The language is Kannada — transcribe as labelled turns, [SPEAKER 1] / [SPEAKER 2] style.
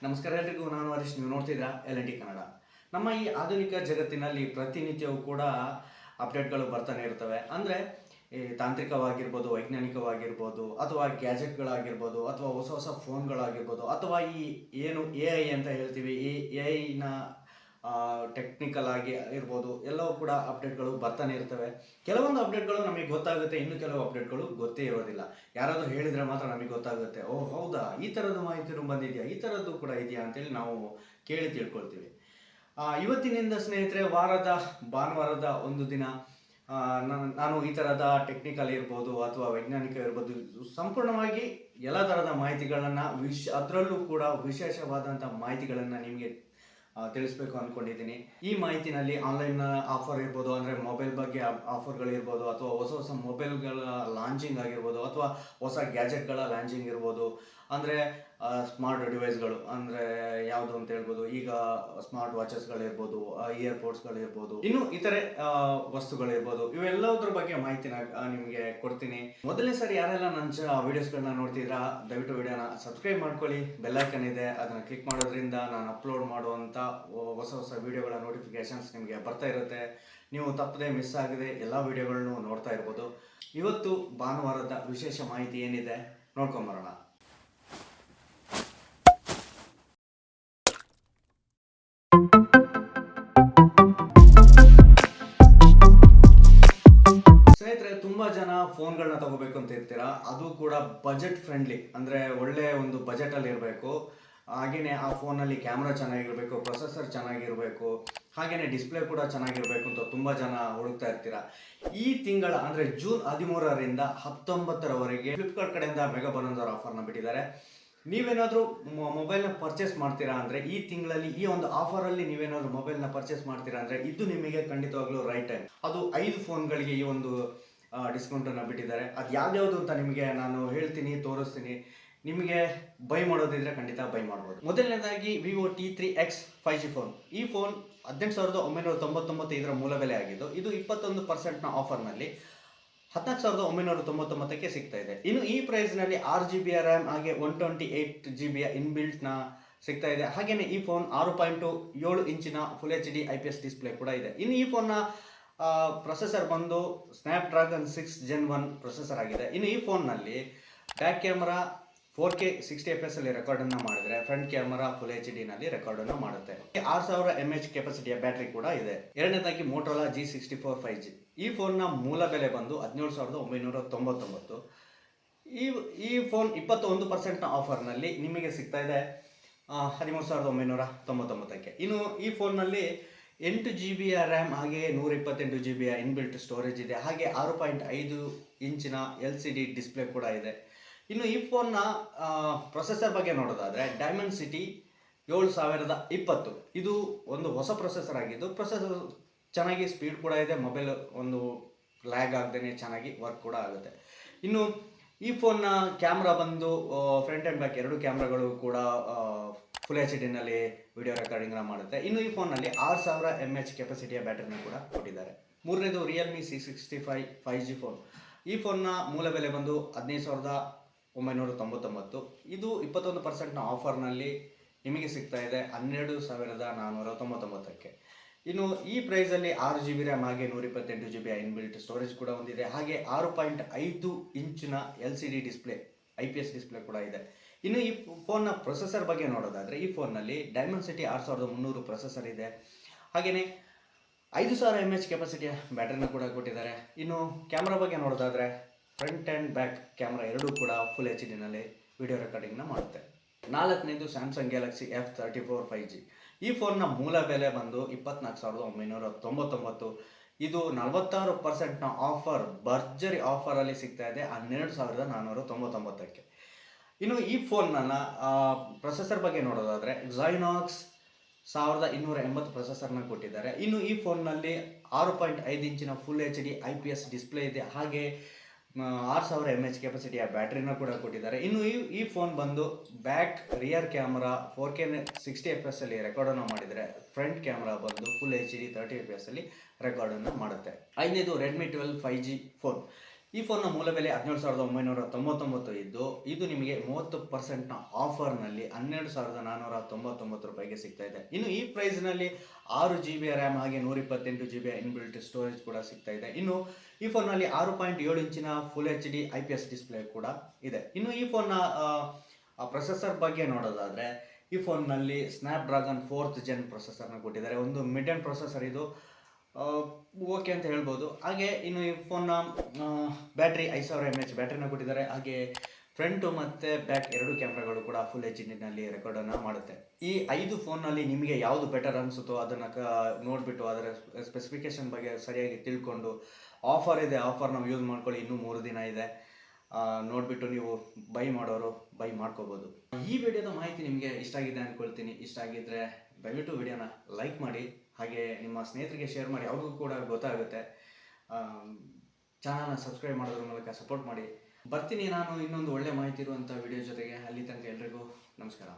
[SPEAKER 1] ನಮಸ್ಕಾರ ಎಲ್ರಿಗೂ, ನಾನು ಹರೀಶ್. ನೀವು ನೋಡ್ತಿದ್ದೀರಾ LNT ಕನ್ನಡ. ನಮ್ಮ ಈ ಆಧುನಿಕ ಜಗತ್ತಿನಲ್ಲಿ ಪ್ರತಿನಿತ್ಯವೂ ಕೂಡ ಅಪ್ಡೇಟ್ಗಳು ಬರ್ತಾನೆ ಇರ್ತವೆ. ಅಂದರೆ ಈ ತಾಂತ್ರಿಕವಾಗಿರ್ಬೋದು, ವೈಜ್ಞಾನಿಕವಾಗಿರ್ಬೋದು, ಅಥವಾ ಗ್ಯಾಜೆಟ್ಗಳಾಗಿರ್ಬೋದು, ಅಥವಾ ಹೊಸ ಹೊಸ ಫೋನ್ಗಳಾಗಿರ್ಬೋದು, ಅಥವಾ ಈ ಏನು AI ಅಂತ ಹೇಳ್ತೀವಿ, ಈ AIನ ಟೆಕ್ನಿಕಲ್ ಆಗಿ ಇರ್ಬೋದು, ಎಲ್ಲವೂ ಕೂಡ ಅಪ್ಡೇಟ್ಗಳು ಬರ್ತಾನೆ ಇರ್ತವೆ. ಕೆಲವೊಂದು ಅಪ್ಡೇಟ್ಗಳು ನಮಗೆ ಗೊತ್ತಾಗುತ್ತೆ, ಇನ್ನು ಕೆಲವು ಅಪ್ಡೇಟ್ಗಳು ಗೊತ್ತೇ ಇರೋದಿಲ್ಲ. ಯಾರಾದರೂ ಹೇಳಿದರೆ ಮಾತ್ರ ನಮಗೆ ಗೊತ್ತಾಗುತ್ತೆ. ಓ ಹೌದಾ, ಈ ಥರದ ಮಾಹಿತಿನೂ ಬಂದಿದೆಯಾ, ಈ ಥರದ್ದು ಕೂಡ ಇದೆಯಾ ಅಂತೇಳಿ ನಾವು ಕೇಳಿ ತಿಳ್ಕೊಳ್ತೀವಿ. ಇವತ್ತಿನಿಂದ ಸ್ನೇಹಿತರೆ, ಭಾನುವಾರದ ಒಂದು ದಿನ ನಾನು ಈ ಥರದ ಟೆಕ್ನಿಕಲ್ ಇರ್ಬೋದು ಅಥವಾ ವೈಜ್ಞಾನಿಕ ಇರ್ಬೋದು, ಸಂಪೂರ್ಣವಾಗಿ ಎಲ್ಲ ಥರದ ಮಾಹಿತಿಗಳನ್ನು ಅದರಲ್ಲೂ ಕೂಡ ವಿಶೇಷವಾದಂಥ ಮಾಹಿತಿಗಳನ್ನು ನಿಮಗೆ ತಿಳಿಸ್ಬೇಕು ಅಂದ್ಕೊಂಡಿದ್ದೀನಿ. ಈ ಮಾಹಿತಿನಲ್ಲಿ ಆನ್ಲೈನ್ ಆಫರ್ ಇರ್ಬೋದು, ಅಂದರೆ ಮೊಬೈಲ್ ಬಗ್ಗೆ ಆಫರ್ಗಳಿರ್ಬೋದು, ಅಥವಾ ಹೊಸ ಹೊಸ ಮೊಬೈಲ್ಗಳ ಲಾಂಚಿಂಗ್ ಆಗಿರ್ಬೋದು, ಅಥವಾ ಹೊಸ ಗ್ಯಾಜೆಟ್ಗಳ ಲಾಂಚಿಂಗ್ ಇರ್ಬೋದು. ಅಂದರೆ ಸ್ಮಾರ್ಟ್ ಡಿವೈಸ್ಗಳು ಅಂದರೆ ಯಾವುದು ಅಂತ ಹೇಳ್ಬೋದು, ಈಗ ಸ್ಮಾರ್ಟ್ ವಾಚಸ್ಗಳಿರ್ಬೋದು, ಇಯರ್ಪೋಡ್ಸ್ಗಳಿರ್ಬೋದು, ಇನ್ನು ಇತರೆ ವಸ್ತುಗಳಿರ್ಬೋದು, ಇವೆಲ್ಲದ್ರ ಬಗ್ಗೆ ಮಾಹಿತಿನ ನಿಮಗೆ ಕೊಡ್ತೀನಿ. ಮೊದಲನೇ ಸಾರಿ ಯಾರೆಲ್ಲ ನನ್ನ ವೀಡಿಯೋಸ್ಗಳನ್ನ ನೋಡ್ತಿದ್ರಾ, ದಯವಿಟ್ಟು ವಿಡಿಯೋನ ಸಬ್ಸ್ಕ್ರೈಬ್ ಮಾಡ್ಕೊಳ್ಳಿ. ಬೆಲ್ಲೈಕನ್ ಇದೆ, ಅದನ್ನು ಕ್ಲಿಕ್ ಮಾಡೋದ್ರಿಂದ ನಾನು ಅಪ್ಲೋಡ್ ಮಾಡುವಂಥ ಹೊಸ ಹೊಸ ವೀಡಿಯೋಗಳ ನೋಟಿಫಿಕೇಶನ್ಸ್ ನಿಮಗೆ ಬರ್ತಾ ಇರುತ್ತೆ. ನೀವು ತಪ್ಪದೆ ಮಿಸ್ ಆಗದೆ ಎಲ್ಲ ವೀಡಿಯೋಗಳನ್ನು ನೋಡ್ತಾ ಇರ್ಬೋದು. ಇವತ್ತು ಭಾನುವಾರದ ವಿಶೇಷ ಮಾಹಿತಿ ಏನಿದೆ ನೋಡ್ಕೊಂಬರೋಣ. ಸ್ನೇಹಿತರೆ, ತುಂಬಾ ಜನ ಫೋನ್ಗಳನ್ನ ತಗೋಬೇಕು ಅಂತ ಇರ್ತೀರಾ. ಅದು ಕೂಡ ಬಜೆಟ್ ಫ್ರೆಂಡ್ಲಿ, ಅಂದ್ರೆ ಒಳ್ಳೆ ಒಂದು ಬಜೆಟ್ ಅಲ್ಲಿ ಇರಬೇಕು. ಹಾಗೇನೆ ಆ ಫೋನಲ್ಲಿ ಕ್ಯಾಮ್ರಾ ಚೆನ್ನಾಗಿರ್ಬೇಕು, ಪ್ರೊಸೆಸರ್ ಚೆನ್ನಾಗಿರ್ಬೇಕು, ಹಾಗೇನೆ ಡಿಸ್ಪ್ಲೇ ಕೂಡ ಚೆನ್ನಾಗಿರ್ಬೇಕು ಅಂತ ತುಂಬಾ ಜನ ಹುಡುಕ್ತಾ ಇರ್ತೀರಾ. ಈ ತಿಂಗಳ ಅಂದ್ರೆ ಜೂನ್ 13ರಿಂದ 19ರವರೆಗೆ ಫ್ಲಿಪ್ಕಾರ್ಟ್ ಕಡೆಯಿಂದ ಮೆಗಾ ಬೊನಾನ್ಜಾ ಆಫರ್ನ ಬಿಟ್ಟಿದ್ದಾರೆ. ನೀವೇನಾದರೂ ಮೊಬೈಲ್ನ ಪರ್ಚೇಸ್ ಮಾಡ್ತೀರಾ ಅಂದರೆ, ಈ ತಿಂಗಳಲ್ಲಿ ಈ ಒಂದು ಆಫರಲ್ಲಿ ನೀವೇನಾದರೂ ಮೊಬೈಲ್ನ ಪರ್ಚೇಸ್ ಮಾಡ್ತೀರಾ ಅಂದರೆ, ಇದು ನಿಮಗೆ ಖಂಡಿತವಾಗ್ಲೂ ರೈಟ್ ಟೈಮ್. ಅದು 5 ಫೋನ್ಗಳಿಗೆ ಈ ಒಂದು ಡಿಸ್ಕೌಂಟನ್ನು ಬಿಟ್ಟಿದ್ದಾರೆ. ಅದು ಯಾವ್ಯಾವುದು ಅಂತ ನಿಮಗೆ ನಾನು ಹೇಳ್ತೀನಿ, ತೋರಿಸ್ತೀನಿ. ನಿಮಗೆ ಬೈ ಮಾಡೋದಿದ್ರೆ ಖಂಡಿತ ಬೈ ಮಾಡ್ಬೋದು. ಮೊದಲನೇದಾಗಿ ವಿವೋ T3X 5G ಫೋನ್. ಈ ಫೋನ್ 18,999 ಇದರ ಮೂಲ ಬೆಲೆ ಆಗಿದ್ದು, ಇದು 21% ಆಫರ್ನಲ್ಲಿ 14,999ಕ್ಕೆ ಸಿಗ್ತಾ ಇದೆ. ಇನ್ನು ಈ ಪ್ರೈಸ್ನಲ್ಲಿ 6GB ರ್ಯಾಮ್ ಹಾಗೆ 128GB ಇನ್ಬಿಲ್ಟ್ನ ಸಿಗ್ತಾ ಇದೆ. ಹಾಗೆಯೇ ಈ ಫೋನ್ 6.7 ಇಂಚಿನ ಫುಲ್ HD IPS ಡಿಸ್ಪ್ಲೇ ಕೂಡ ಇದೆ. ಇನ್ನು ಈ ಫೋನ್ನ ಪ್ರೊಸೆಸರ್ ಬಂದು ಸ್ನ್ಯಾಪ್ಡ್ರ್ಯಾಗನ್ 6 Gen 1 ಪ್ರೊಸೆಸರ್ ಆಗಿದೆ. ಇನ್ನು ಈ ಫೋನ್ನಲ್ಲಿ ಬ್ಯಾಕ್ ಕ್ಯಾಮರಾ 4K 60 fps ಅಲ್ಲಿ ರೆಕಾರ್ಡನ್ನು ಮಾಡಿದ್ರೆ, ಫ್ರಂಟ್ ಕ್ಯಾಮರಾ ಫುಲ್ HD ನಲ್ಲಿ ರೆಕಾರ್ಡನ್ನು ಮಾಡುತ್ತೆ. 6000 mAh ಕೆಪಾಸಿಟಿಯ ಬ್ಯಾಟರಿ ಕೂಡ ಇದೆ. ಎರಡನೇದಾಗಿ ಮೋಟೋರೋಲಾ G64 5G. ಈ ಫೋನ್ನ ಮೂಲ ಬೆಲೆ ಬಂದು 17,999. ಈ ಫೋನ್ 21% ಆಫರ್ನಲ್ಲಿ ನಿಮಗೆ ಸಿಗ್ತಾ ಇದೆ 13,999ಕ್ಕೆ. ಇನ್ನು ಈ ಫೋನ್ನಲ್ಲಿ 8GB ರ್ಯಾಮ್ ಹಾಗೆ 128GB ಇನ್ಬಿಲ್ಟ್ ಸ್ಟೋರೇಜ್ ಇದೆ. ಹಾಗೆ 6.5 ಇಂಚಿನ LCD ಡಿಸ್ಪ್ಲೇ ಕೂಡ ಇದೆ. ಇನ್ನು ಈ ಫೋನ್ನ ಪ್ರೊಸೆಸರ್ ಬಗ್ಗೆ ನೋಡೋದಾದರೆ, ಡೈಮೆನ್ಸಿಟಿ 7020. ಇದು ಒಂದು ಹೊಸ ಪ್ರೊಸೆಸರ್ ಆಗಿದ್ದು, ಪ್ರೊಸೆಸರ್ ಚೆನ್ನಾಗಿ ಸ್ಪೀಡ್ ಕೂಡ ಇದೆ, ಮೊಬೈಲ್ ಒಂದು ಲ್ಯಾಗ್ ಆಗದೇ ಚೆನ್ನಾಗಿ ವರ್ಕ್ ಕೂಡ ಆಗುತ್ತೆ. ಇನ್ನು ಈ ಫೋನ್ನ ಕ್ಯಾಮ್ರಾ ಬಂದು ಫ್ರಂಟ್ ಆ್ಯಂಡ್ ಬ್ಯಾಕ್ ಎರಡು ಕ್ಯಾಮ್ರಾಗಳು ಕೂಡ ಫುಲ್ HD ವಿಡಿಯೋ ರೆಕಾರ್ಡಿಂಗ್ನ ಮಾಡುತ್ತೆ. ಇನ್ನು ಈ ಫೋನ್ನಲ್ಲಿ 6000 mAh ಕೆಪಾಸಿಟಿಯ ಬ್ಯಾಟರಿನ ಕೂಡ ಕೊಟ್ಟಿದ್ದಾರೆ. ಮೂರನೇದು ರಿಯಲ್ಮಿ C65 5G ಫೋನ್. ಈ ಫೋನ್ನ ಮೂಲ ಬೆಲೆ ಬಂದು 15,999. ಇದು 21% ಆಫರ್ನಲ್ಲಿ ನಿಮಗೆ ಸಿಗ್ತಾ ಇದೆ 12,499ಕ್ಕೆ. ಇನ್ನು ಈ ಪ್ರೈಸಲ್ಲಿ 6GB ರ್ಯಾಮ್ ಹಾಗೆ 128GB ಇನ್ಬಿಲ್ಟ್ ಸ್ಟೋರೇಜ್ ಕೂಡ ಹೊಂದಿದೆ. ಹಾಗೆ 6.5 ಇಂಚಿನ LCD ಡಿಸ್ಪ್ಲೇ IPS ಡಿಸ್ಪ್ಲೇ ಕೂಡ ಇದೆ. ಇನ್ನು ಈ ಫೋನ್ನ ಪ್ರೊಸೆಸರ್ ಬಗ್ಗೆ ನೋಡೋದಾದರೆ, ಈ ಫೋನ್ನಲ್ಲಿ ಡೈಮೆನ್ಸಿಟಿ 6300 ಪ್ರೊಸೆಸರ್ ಇದೆ. ಹಾಗೆಯೇ 5000 mAh ಕೆಪಾಸಿಟಿಯ ಬ್ಯಾಟರಿನ ಕೂಡ ಕೊಟ್ಟಿದ್ದಾರೆ. ಇನ್ನು ಕ್ಯಾಮ್ರಾ ಬಗ್ಗೆ ನೋಡೋದಾದರೆ, ಫ್ರಂಟ್ ಆ್ಯಂಡ್ ಬ್ಯಾಕ್ ಕ್ಯಾಮ್ರಾ ಎರಡೂ ಕೂಡ ಫುಲ್ HD ವಿಡಿಯೋ ರೆಕಾರ್ಡಿಂಗ್ನ ಮಾಡುತ್ತೆ. ನಾಲ್ಕನೇದು ಸ್ಯಾಮ್ಸಂಗ್ ಗ್ಯಾಲಕ್ಸಿ F34 5G. ಈ ಫೋನ್ನ ಮೂಲ ಬೆಲೆ ಬಂದು 24,999. ಇದು 46% ಆಫರ್, ಭರ್ಜರಿ ಆಫರಲ್ಲಿ ಸಿಗ್ತಾ ಇದೆ 12,499ಕ್ಕೆ. ಇನ್ನು ಈ ಫೋನ್ನ ಪ್ರೊಸೆಸರ್ ಬಗ್ಗೆ ನೋಡೋದಾದರೆ, Exynos 1280 ಪ್ರೊಸೆಸರ್ನ ಕೊಟ್ಟಿದ್ದಾರೆ. ಇನ್ನು ಈ ಫೋನ್ನಲ್ಲಿ 6.5 ಇಂಚಿನ ಫುಲ್ HD IPS ಡಿಸ್ಪ್ಲೇ ಇದೆ. ಹಾಗೆ 6000 mAh ಕೆಪಾಸಿಟಿಯ ಬ್ಯಾಟ್ರಿನ ಕೂಡ ಕೊಟ್ಟಿದ್ದಾರೆ. ಇನ್ನು ಈ ಫೋನ್ ಬಂದು back rear camera 4K 60 fps ಅಲ್ಲಿ ರೆಕಾರ್ಡನ್ನು ಮಾಡಿದರೆ, ಫ್ರಂಟ್ ಕ್ಯಾಮ್ರಾ ಬಂದು ಫುಲ್ HD 30 fps ಅಲ್ಲಿ ರೆಕಾರ್ಡನ್ನು ಮಾಡುತ್ತೆ. ಐದನೇದು ರೆಡ್ಮಿ 12 5G ಫೋನ್. ಈ ಫೋನ್ನ ಮೂಲ ಬೆಲೆ 17,999 ಇದ್ದು ಇದು ನಿಮಗೆ 30% ಆಫರ್ನಲ್ಲಿ 12,499 ರೂಪಾಯಿಗೆ ಸಿಗ್ತಾ ಇದೆ. ಇನ್ನು ಈ ಪ್ರೈಸ್ನಲ್ಲಿ 6 GB ರ್ಯಾಮ್ ಹಾಗೆ 128 GB ಇನ್ಬಿಲ್ಟ್ ಸ್ಟೋರೇಜ್ ಕೂಡ ಸಿಗ್ತಾ ಇದೆ. ಇನ್ನು ಈ ಫೋನ್ನಲ್ಲಿ 6.7 ಇಂಚಿನ ಫುಲ್ HD IPS ಡಿಸ್ಪ್ಲೇ ಕೂಡ ಇದೆ. ಇನ್ನು ಈ ಫೋನ್ನ ಪ್ರೊಸೆಸರ್ ಬಗ್ಗೆ ನೋಡೋದಾದರೆ ಈ ಫೋನ್ನಲ್ಲಿ ಸ್ನ್ಯಾಪ್ಡ್ರಾಗನ್ 4th Gen ಪ್ರೊಸೆಸರ್ನ ಕೊಟ್ಟಿದ್ದಾರೆ. ಒಂದು ಮಿಡ್ ಎಂಡ್ ಪ್ರೊಸೆಸರ್ ಇದು, ಓಕೆ ಅಂತ ಹೇಳ್ಬೋದು. ಹಾಗೆ ಇನ್ನು ಈ ಫೋನ್ನ ಬ್ಯಾಟ್ರಿ 5000 mAh ಬ್ಯಾಟ್ರಿನ ಕೊಟ್ಟಿದ್ದಾರೆ. ಹಾಗೆ ಫ್ರಂಟು ಮತ್ತು ಬ್ಯಾಕ್ ಎರಡು ಕ್ಯಾಮ್ರಾಗಳು ಕೂಡ ಫುಲ್ HD ರೆಕಾರ್ಡನ್ನು ಮಾಡುತ್ತೆ. ಈ 5 ಫೋನ್ನಲ್ಲಿ ನಿಮಗೆ ಯಾವುದು ಬೆಟರ್ ಅನಿಸುತ್ತೋ ಅದನ್ನು ನೋಡಿಬಿಟ್ಟು ಅದರ ಸ್ಪೆಸಿಫಿಕೇಷನ್ ಬಗ್ಗೆ ಸರಿಯಾಗಿ ತಿಳ್ಕೊಂಡು ಆಫರ್ ಇದೆ, ಆಫರ್ನ ಯೂಸ್ ಮಾಡ್ಕೊಳ್ಳಿ. ಇನ್ನೂ 3 ದಿನ ಇದೆ, ನೋಡಿಬಿಟ್ಟು ನೀವು ಬೈ ಮಾಡೋರು ಬೈ ಮಾಡ್ಕೋಬೋದು. ಈ ವಿಡಿಯೋದ ಮಾಹಿತಿ ನಿಮಗೆ ಇಷ್ಟ ಆಗಿದೆ ಅಂದ್ಕೊಳ್ತೀನಿ. ಇಷ್ಟ ಆಗಿದ್ದರೆ ದಯವಿಟ್ಟು ವಿಡಿಯೋನ ಲೈಕ್ ಮಾಡಿ, ಹಾಗೆ ನಿಮ್ಮ ಸ್ನೇಹಿತರಿಗೆ ಶೇರ್ ಮಾಡಿ, ಅವ್ರಿಗೂ ಕೂಡ ಗೊತ್ತಾಗುತ್ತೆ. ಚಾನಲ್ನ ಸಬ್ಸ್ಕ್ರೈಬ್ ಮಾಡೋದ್ರ ಮೂಲಕ ಸಪೋರ್ಟ್ ಮಾಡಿ. ಬರ್ತೀನಿ ನಾನು ಇನ್ನೊಂದು ಒಳ್ಳೆ ಮಾಹಿತಿ ಇರುವಂಥ ವಿಡಿಯೋ ಜೊತೆಗೆ. ಅಲ್ಲಿ ತನಕ ಎಲ್ರಿಗೂ ನಮಸ್ಕಾರ.